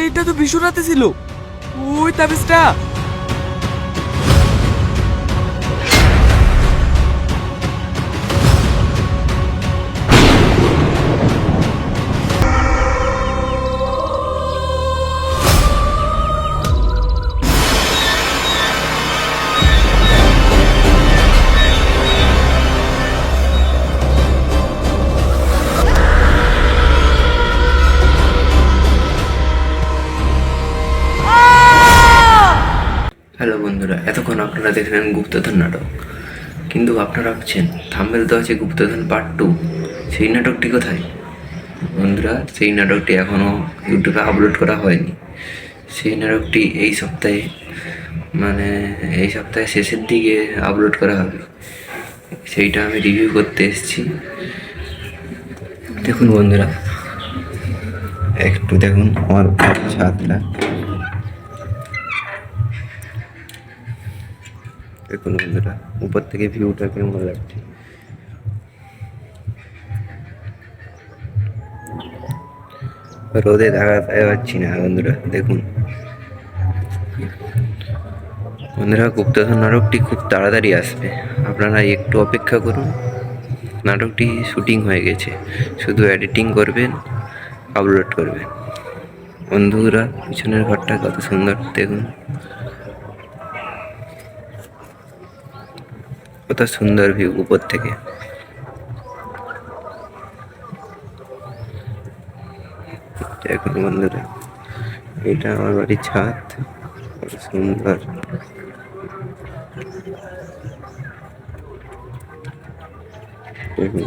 এটা তো বিশ্বরাতে ছিল, ওই তাবিজটা। হ্যালো বন্ধুরা, এতক্ষণ আপনারা দেখলেন গুপ্তধন নাটক, কিন্তু আপনারা ভাবছেন থাম্বনেল তো আছে গুপ্তধন পার্ট 2, সেই নাটকটি কোথায়? বন্ধুরা, সেই নাটকটি এখনও ইউটিউবে আপলোড করা হয়নি। সেই নাটকটি এই সপ্তাহে, মানে এই সপ্তাহে শেষের দিকে আপলোড করা হবে। সেইটা আমি রিভিউ করতে এসেছি। দেখুন বন্ধুরা, একটু দেখুন আমার ছাদটা, দেখুন বন্ধুরা উপর থেকে ভিউটা কেমন লাগছে। রোদে দাঁড়াতে পারছি না বন্ধুরা। দেখুন বন্ধুরা, গুপ্তধন নাটকটি খুব তাড়াতাড়ি আসবে, আপনারা একটু অপেক্ষা করুন। নাটকটি শুটিং হয়ে গেছে, শুধু এডিটিং করবেন, আপলোড করবেন। বন্ধুরা, পিছনের ঘরটা কত সুন্দর দেখুন, কত সুন্দর ভিউ উপর থেকে। দেখুন বন্ধুরা, এটা আমার বাড়ির ছাদ, কত সুন্দর। দেখুন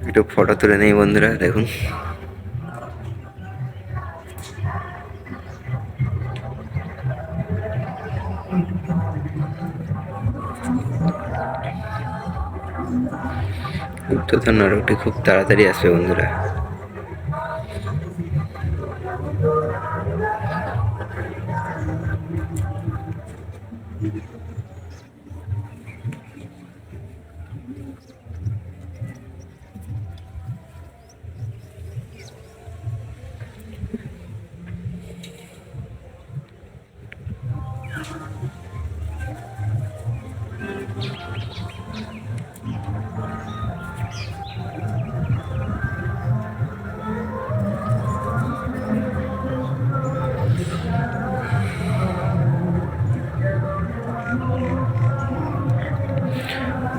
একটু ফটো তুলে নেই বন্ধুরা। দেখুন গুপ্তধন নাটকটি খুব তাড়াতাড়ি আসবে বন্ধুরা।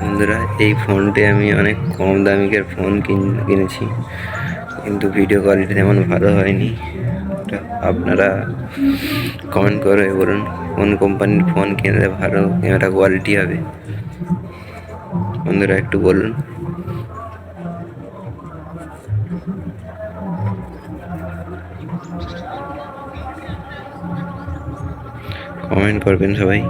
বন্ধুরা, এই ফোনটি আমি অনেক কম দামিকের ফোন কিনেছি, কিন্তু ভিডিও কোয়ালিটি তেমন ভালো হয়নি। আপনারা কমেন্ট করে বলুন কোন কোম্পানির ফোন কিনলে ভালো ক্যামেরা কোয়ালিটি হবে। বন্ধুরা একটু বলুন, কমেন্ট করবেন সবাই।